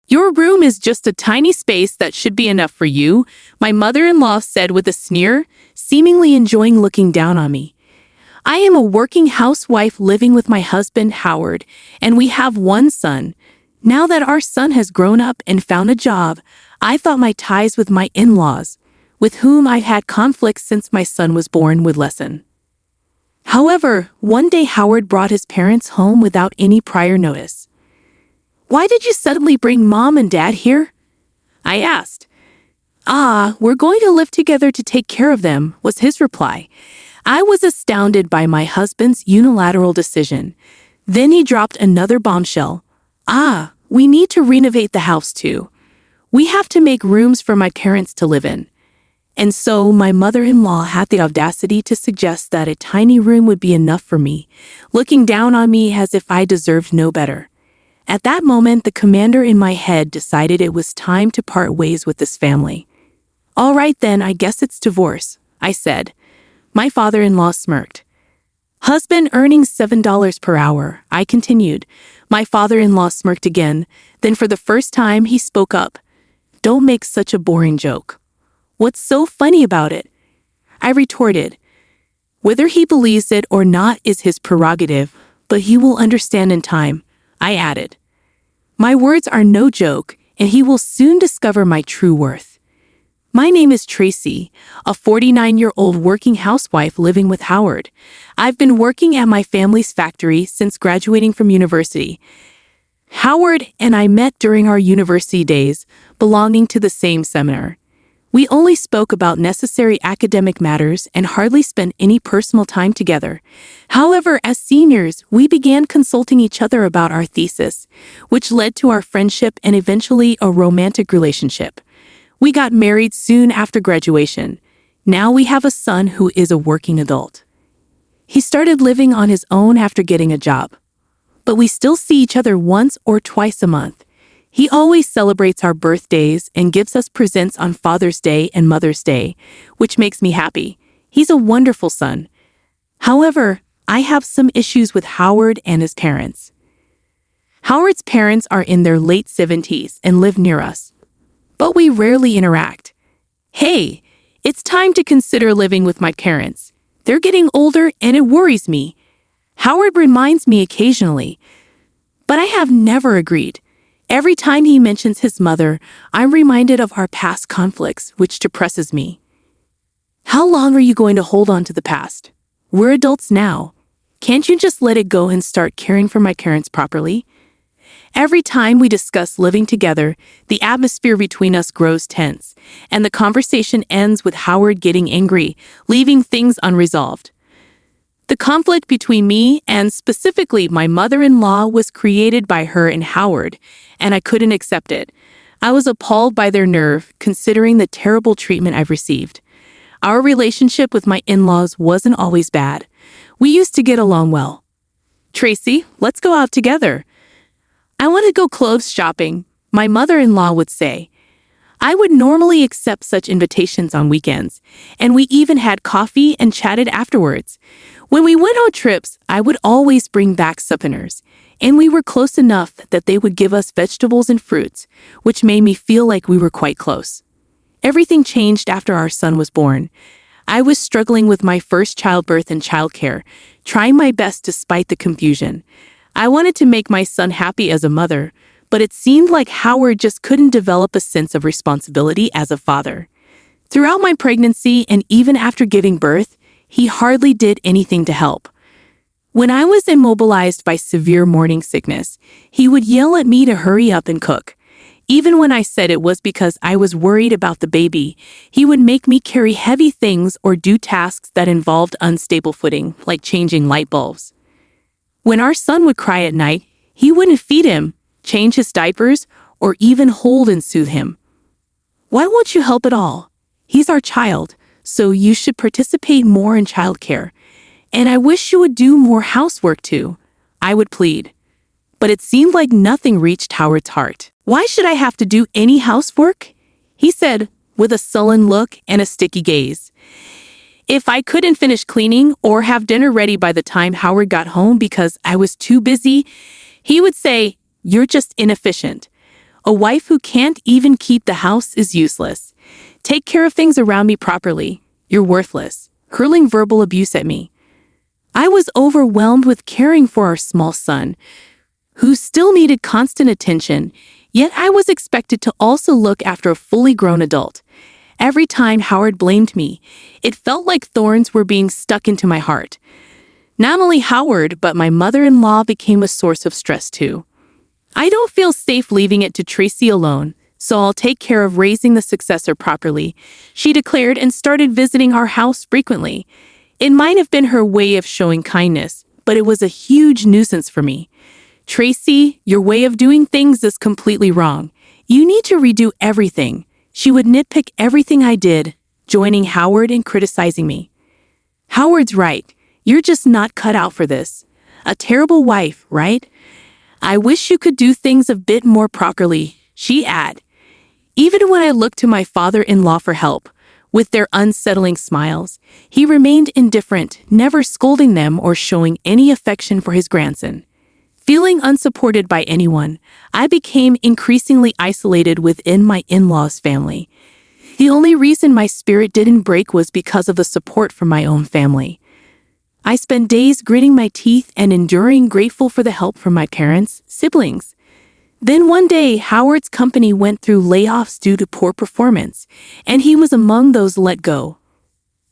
"Your room is just a tiny space that should be enough for you," my mother-in-law said with a sneer, seemingly enjoying looking down on me. "I am a working housewife living with my husband, Howard, and we have one son. Now that our son has grown up and found a job, I thought my ties with my in-laws, with whom I've had conflicts since my son was born, would lessen." However, one day Howard brought his parents home without any prior notice. "Why did you suddenly bring Mom and Dad here?" I asked. "We're going to live together to take care of them," was his reply. I was astounded by my husband's unilateral decision. Then he dropped another bombshell. We need to renovate the house too. We have to make rooms for my parents to live in." And so my mother-in-law had the audacity to suggest that a tiny room would be enough for me, looking down on me as if I deserved no better. At that moment, the commander in my head decided it was time to part ways with this family. "All right then, I guess it's divorce," I said. My father-in-law smirked. "Husband earning $7 per hour," I continued. My father-in-law smirked again. Then for the first time, he spoke up. "Don't make such a boring joke. What's so funny about it?" I retorted. "Whether he believes it or not is his prerogative, but he will understand in time," I added. "My words are no joke, and he will soon discover my true worth. My name is Tracy, a 49-year-old working housewife living with Howard. I've been working at my family's factory since graduating from university. Howard and I met during our university days, belonging to the same seminar. We only spoke about necessary academic matters and hardly spent any personal time together. However, as seniors, we began consulting each other about our thesis, which led to our friendship and eventually a romantic relationship. We got married soon after graduation. Now we have a son who is a working adult. He started living on his own after getting a job. But we still see each other once or twice a month. He always celebrates our birthdays and gives us presents on Father's Day and Mother's Day, which makes me happy. He's a wonderful son. However, I have some issues with Howard and his parents. Howard's parents are in their late 70s and live near us, but we rarely interact. Hey, it's time to consider living with my parents. They're getting older and it worries me. Howard reminds me occasionally, but I have never agreed. Every time he mentions his mother, I'm reminded of our past conflicts, which depresses me. How long are you going to hold on to the past? We're adults now. Can't you just let it go and start caring for my parents properly? Every time we discuss living together, the atmosphere between us grows tense, and the conversation ends with Howard getting angry, leaving things unresolved. The conflict between me and specifically my mother-in-law was created by her and Howard, and I couldn't accept it. I was appalled by their nerve, considering the terrible treatment I've received. Our relationship with my in-laws wasn't always bad. We used to get along well. "Tracy, let's go out together." "I want to go clothes shopping," my mother-in-law would say. I would normally accept such invitations on weekends, and we even had coffee and chatted afterwards. When we went on trips, I would always bring back souvenirs, and we were close enough that they would give us vegetables and fruits, which made me feel like we were quite close. Everything changed after our son was born. I was struggling with my first childbirth and childcare, trying my best despite the confusion. I wanted to make my son happy as a mother, but it seemed like Howard just couldn't develop a sense of responsibility as a father. Throughout my pregnancy and even after giving birth, he hardly did anything to help. When I was immobilized by severe morning sickness, he would yell at me to hurry up and cook. Even when I said it was because I was worried about the baby, he would make me carry heavy things or do tasks that involved unstable footing, like changing light bulbs. When our son would cry at night, he wouldn't feed him, change his diapers, or even hold and soothe him. "Why won't you help at all? He's our child, so you should participate more in childcare. And I wish you would do more housework too," I would plead. But it seemed like nothing reached Howard's heart. "Why should I have to do any housework?" he said, with a sullen look and a sticky gaze. If I couldn't finish cleaning or have dinner ready by the time Howard got home because I was too busy, he would say, "You're just inefficient." A wife who can't even keep the house is useless. Take care of things around me properly. You're worthless. Hurling verbal abuse at me. I was overwhelmed with caring for our small son, who still needed constant attention, yet I was expected to also look after a fully grown adult. Every time Howard blamed me, it felt like thorns were being stuck into my heart. Not only Howard, but my mother-in-law became a source of stress too. I don't feel safe leaving it to Tracy alone, so I'll take care of raising the successor properly, she declared and started visiting our house frequently. It might have been her way of showing kindness, but it was a huge nuisance for me. Tracy, your way of doing things is completely wrong. You need to redo everything. She would nitpick everything I did, joining Howard in criticizing me. Howard's right. You're just not cut out for this. A terrible wife, right? I wish you could do things a bit more properly, she added. Even when I looked to my father-in-law for help, with their unsettling smiles, he remained indifferent, never scolding them or showing any affection for his grandson. Feeling unsupported by anyone, I became increasingly isolated within my in-laws' family. The only reason my spirit didn't break was because of the support from my own family. I spent days gritting my teeth and enduring, grateful for the help from my parents, siblings. Then one day, Howard's company went through layoffs due to poor performance, and he was among those let go.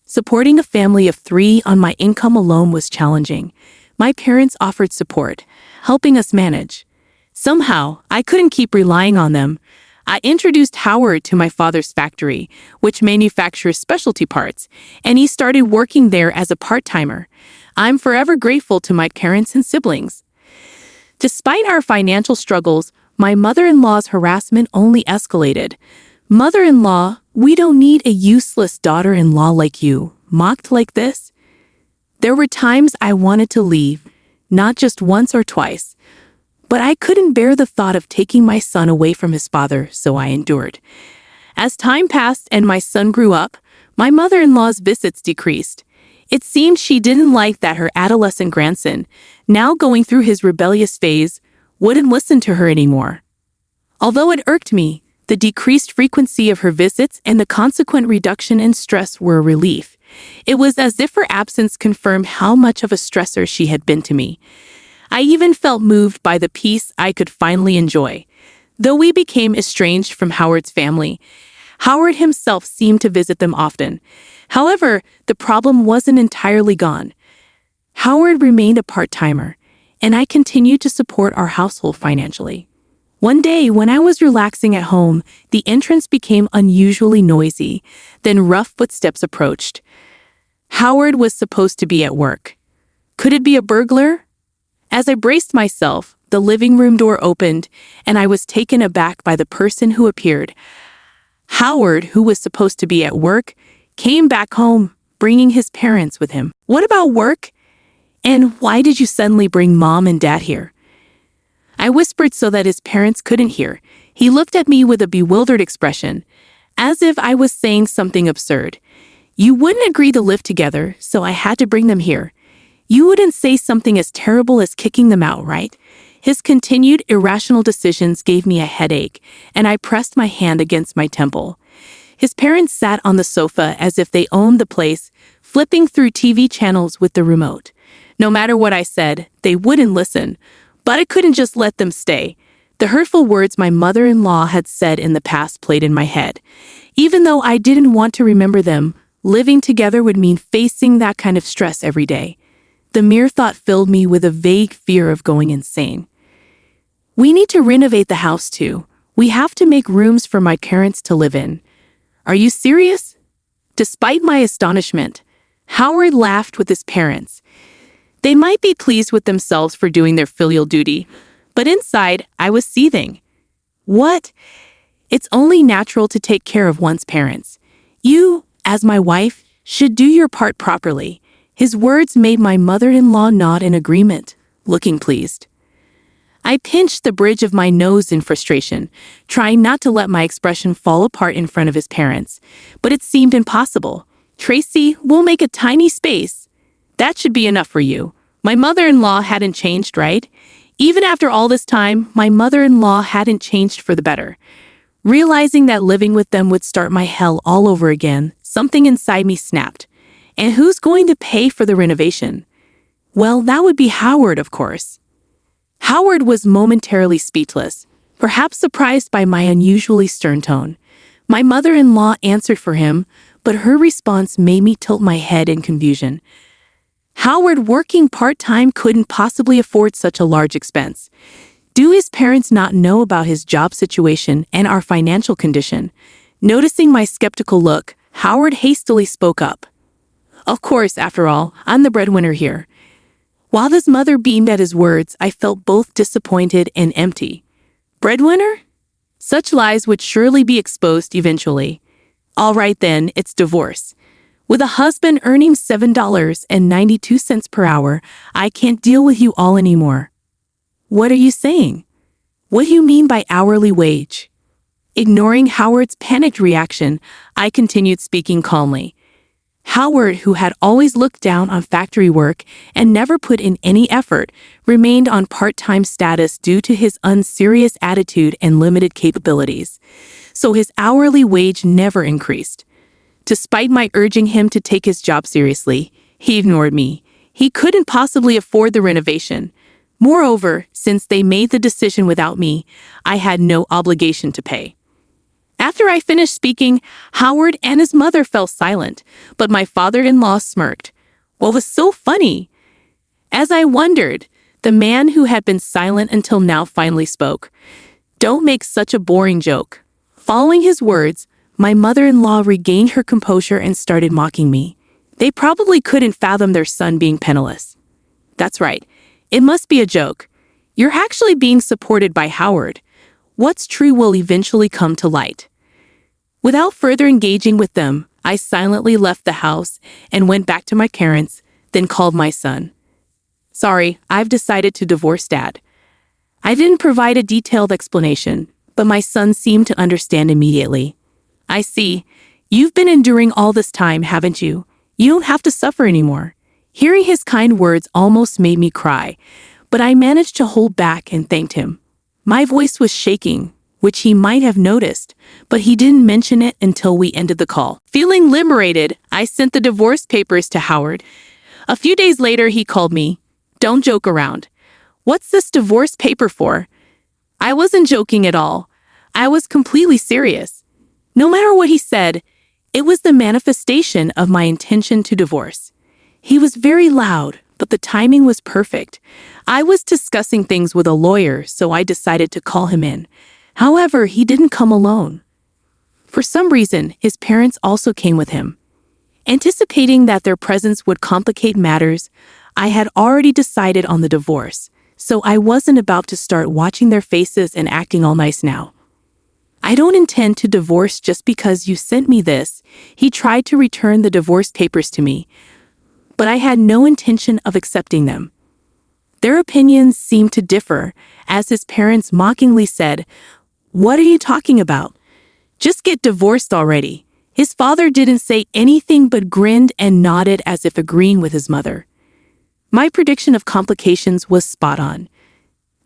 Supporting a family of 3 on my income alone was challenging. My parents offered support, helping us manage. Somehow, I couldn't keep relying on them. I introduced Howard to my father's factory, which manufactures specialty parts, and he started working there as a part-timer. I'm forever grateful to my parents and siblings. Despite our financial struggles, my mother-in-law's harassment only escalated. Mother-in-law, we don't need a useless daughter-in-law like you, mocked like this. There were times I wanted to leave, not just once or twice, but I couldn't bear the thought of taking my son away from his father, so I endured. As time passed and my son grew up, my mother-in-law's visits decreased. It seemed she didn't like that her adolescent grandson, now going through his rebellious phase, wouldn't listen to her anymore. Although it irked me, the decreased frequency of her visits and the consequent reduction in stress were a relief. It was as if her absence confirmed how much of a stressor she had been to me. I even felt moved by the peace I could finally enjoy. Though we became estranged from Howard's family, Howard himself seemed to visit them often. However, the problem wasn't entirely gone. Howard remained a part-timer, and I continued to support our household financially. One day, when I was relaxing at home, the entrance became unusually noisy. Then rough footsteps approached. Howard was supposed to be at work. Could it be a burglar? As I braced myself, the living room door opened, and I was taken aback by the person who appeared. Howard, who was supposed to be at work, came back home, bringing his parents with him. What about work? And why did you suddenly bring Mom and Dad here? I whispered so that his parents couldn't hear. He looked at me with a bewildered expression, as if I was saying something absurd. You wouldn't agree to live together, so I had to bring them here. You wouldn't say something as terrible as kicking them out, right? His continued irrational decisions gave me a headache, and I pressed my hand against my temple. His parents sat on the sofa as if they owned the place, flipping through TV channels with the remote. No matter what I said, they wouldn't listen. But I couldn't just let them stay. The hurtful words my mother-in-law had said in the past played in my head. Even though I didn't want to remember them, living together would mean facing that kind of stress every day. The mere thought filled me with a vague fear of going insane. We need to renovate the house too. We have to make rooms for my parents to live in. Are you serious? Despite my astonishment, Howard laughed with his parents. They might be pleased with themselves for doing their filial duty, but inside, I was seething. What? It's only natural to take care of one's parents. You, as my wife, should do your part properly. His words made my mother-in-law nod in agreement, looking pleased. I pinched the bridge of my nose in frustration, trying not to let my expression fall apart in front of his parents, but it seemed impossible. Tracy, we'll make a tiny space. That should be enough for you. My mother-in-law hadn't changed, right? Even after all this time, my mother-in-law hadn't changed for the better. Realizing that living with them would start my hell all over again, something inside me snapped. And who's going to pay for the renovation? Well, that would be Howard, of course. Howard was momentarily speechless, perhaps surprised by my unusually stern tone. My mother-in-law answered for him, but her response made me tilt my head in confusion. Howard, working part-time, couldn't possibly afford such a large expense. Do his parents not know about his job situation and our financial condition? Noticing my skeptical look, Howard hastily spoke up. Of course, after all, I'm the breadwinner here. While his mother beamed at his words, I felt both disappointed and empty. Breadwinner? Such lies would surely be exposed eventually. All right then, it's divorce. With a husband earning $7.92 per hour, I can't deal with you all anymore. What are you saying? What do you mean by hourly wage? Ignoring Howard's panicked reaction, I continued speaking calmly. Howard, who had always looked down on factory work and never put in any effort, remained on part-time status due to his unserious attitude and limited capabilities. So his hourly wage never increased. Despite my urging him to take his job seriously, he ignored me. He couldn't possibly afford the renovation. Moreover, since they made the decision without me, I had no obligation to pay. After I finished speaking, Howard and his mother fell silent, but my father-in-law smirked. What was so funny? As I wondered, the man who had been silent until now finally spoke. Don't make such a boring joke. Following his words, my mother-in-law regained her composure and started mocking me. They probably couldn't fathom their son being penniless. That's right. It must be a joke. You're actually being supported by Howard. What's true will eventually come to light. Without further engaging with them, I silently left the house and went back to my parents, then called my son. Sorry, I've decided to divorce Dad. I didn't provide a detailed explanation, but my son seemed to understand immediately. I see. You've been enduring all this time, haven't you? You don't have to suffer anymore. Hearing his kind words almost made me cry, but I managed to hold back and thanked him. My voice was shaking, which he might have noticed, but he didn't mention it until we ended the call. Feeling liberated, I sent the divorce papers to Howard. A few days later, he called me. Don't joke around. What's this divorce paper for? I wasn't joking at all. I was completely serious. No matter what he said, it was the manifestation of my intention to divorce. He was very loud, but the timing was perfect. I was discussing things with a lawyer, so I decided to call him in. However, he didn't come alone. For some reason, his parents also came with him. Anticipating that their presence would complicate matters, I had already decided on the divorce, so I wasn't about to start watching their faces and acting all nice now. I don't intend to divorce just because you sent me this. He tried to return the divorce papers to me, but I had no intention of accepting them. Their opinions seemed to differ, as his parents mockingly said, "What are you talking about? Just get divorced already." His father didn't say anything but grinned and nodded as if agreeing with his mother. My prediction of complications was spot on.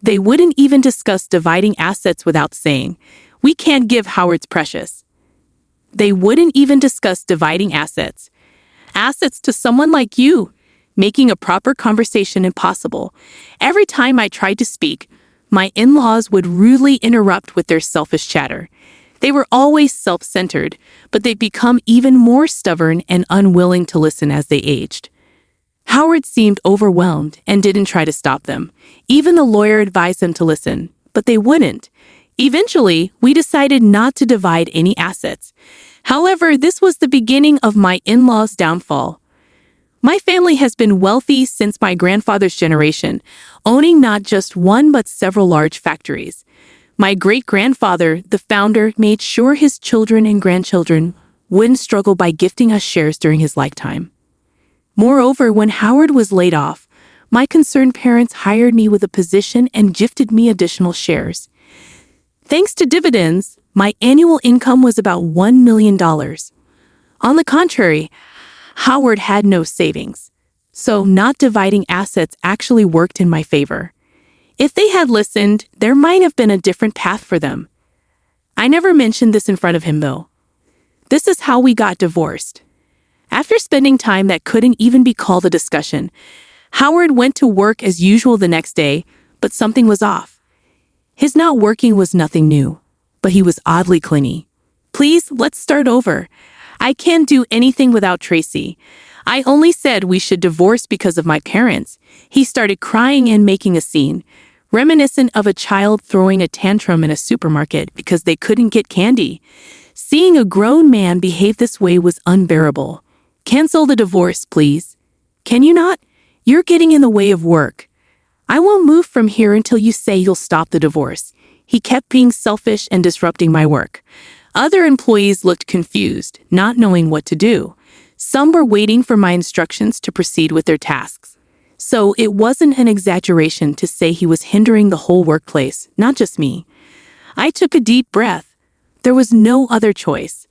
They wouldn't even discuss dividing assets without saying, "We can't give Howard's precious." They wouldn't even discuss dividing assets. Assets to someone like you, making a proper conversation impossible. Every time I tried to speak, my in-laws would rudely interrupt with their selfish chatter. They were always self-centered, but they'd become even more stubborn and unwilling to listen as they aged. Howard seemed overwhelmed and didn't try to stop them. Even the lawyer advised them to listen, but they wouldn't. Eventually, we decided not to divide any assets. However, this was the beginning of my in-laws' downfall. My family has been wealthy since my grandfather's generation, owning not just one but several large factories. My great-grandfather, the founder, made sure his children and grandchildren wouldn't struggle by gifting us shares during his lifetime. Moreover, when Howard was laid off, my concerned parents hired me with a position and gifted me additional shares. Thanks to dividends, my annual income was about $1 million. On the contrary, Howard had no savings, so not dividing assets actually worked in my favor. If they had listened, there might have been a different path for them. I never mentioned this in front of him, though. This is how we got divorced. After spending time that couldn't even be called a discussion, Howard went to work as usual the next day, but something was off. His not working was nothing new, but he was oddly clingy. Please, let's start over. I can't do anything without Tracy. I only said we should divorce because of my parents. He started crying and making a scene, reminiscent of a child throwing a tantrum in a supermarket because they couldn't get candy. Seeing a grown man behave this way was unbearable. Cancel the divorce, please. Can you not? You're getting in the way of work. I won't move from here until you say you'll stop the divorce. He kept being selfish and disrupting my work. Other employees looked confused, not knowing what to do. Some were waiting for my instructions to proceed with their tasks. So it wasn't an exaggeration to say he was hindering the whole workplace, not just me. I took a deep breath. There was no other choice.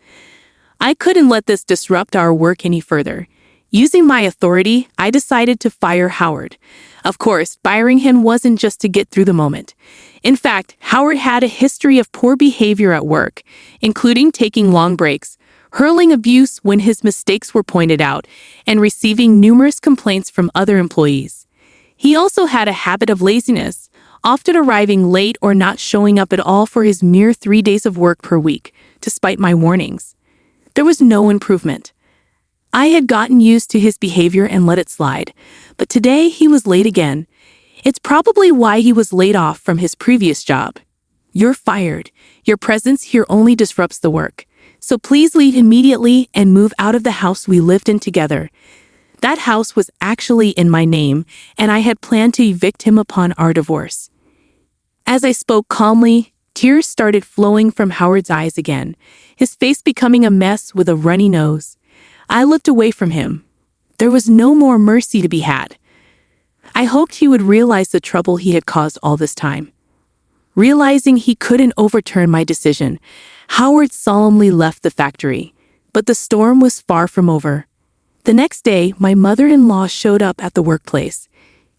I couldn't let this disrupt our work any further. Using my authority, I decided to fire Howard. Of course, firing him wasn't just to get through the moment. In fact, Howard had a history of poor behavior at work, including taking long breaks, hurling abuse when his mistakes were pointed out, and receiving numerous complaints from other employees. He also had a habit of laziness, often arriving late or not showing up at all for his mere 3 days of work per week, despite my warnings. There was no improvement. I had gotten used to his behavior and let it slide, but today he was late again. It's probably why he was laid off from his previous job. You're fired. Your presence here only disrupts the work. So please leave immediately and move out of the house we lived in together. That house was actually in my name, and I had planned to evict him upon our divorce. As I spoke calmly, tears started flowing from Howard's eyes again, his face becoming a mess with a runny nose. I looked away from him. There was no more mercy to be had. I hoped he would realize the trouble he had caused all this time. Realizing he couldn't overturn my decision, Howard solemnly left the factory. But the storm was far from over. The next day, my mother-in-law showed up at the workplace.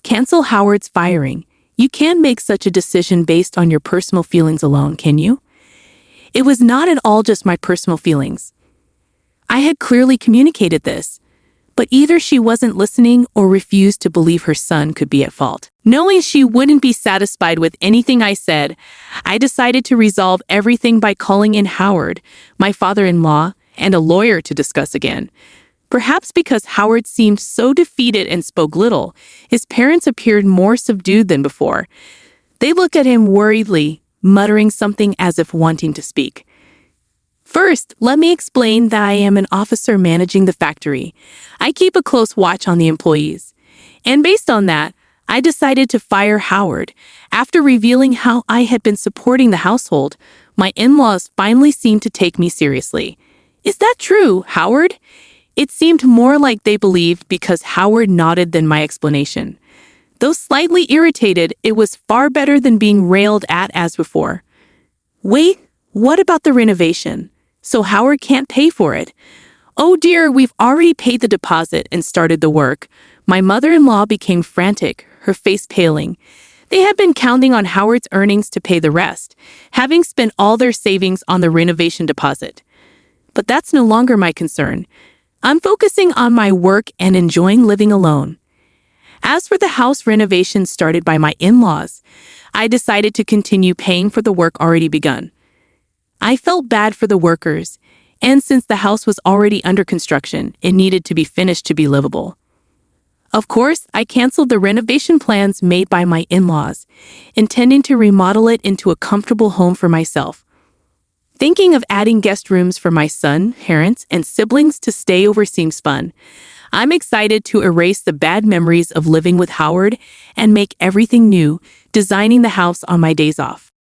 Cancel Howard's firing. You can't make such a decision based on your personal feelings alone, can you? It was not at all just my personal feelings. I had clearly communicated this, but either she wasn't listening or refused to believe her son could be at fault. Knowing she wouldn't be satisfied with anything I said, I decided to resolve everything by calling in Howard, my father-in-law, and a lawyer to discuss again. Perhaps because Howard seemed so defeated and spoke little, his parents appeared more subdued than before. They looked at him worriedly, muttering something as if wanting to speak. First, let me explain that I am an officer managing the factory. I keep a close watch on the employees. And based on that, I decided to fire Howard. After revealing how I had been supporting the household, my in-laws finally seemed to take me seriously. Is that true, Howard? It seemed more like they believed because Howard nodded than my explanation. Though slightly irritated, it was far better than being railed at as before. Wait, what about the renovation? So Howard can't pay for it. Oh dear, we've already paid the deposit and started the work. My mother-in-law became frantic, her face paling. They had been counting on Howard's earnings to pay the rest, having spent all their savings on the renovation deposit. But that's no longer my concern. I'm focusing on my work and enjoying living alone. As for the house renovation started by my in-laws, I decided to continue paying for the work already begun. I felt bad for the workers, and since the house was already under construction, it needed to be finished to be livable. Of course, I canceled the renovation plans made by my in-laws, intending to remodel it into a comfortable home for myself. Thinking of adding guest rooms for my son, parents, and siblings to stay over seems fun. I'm excited to erase the bad memories of living with Howard and make everything new, designing the house on my days off.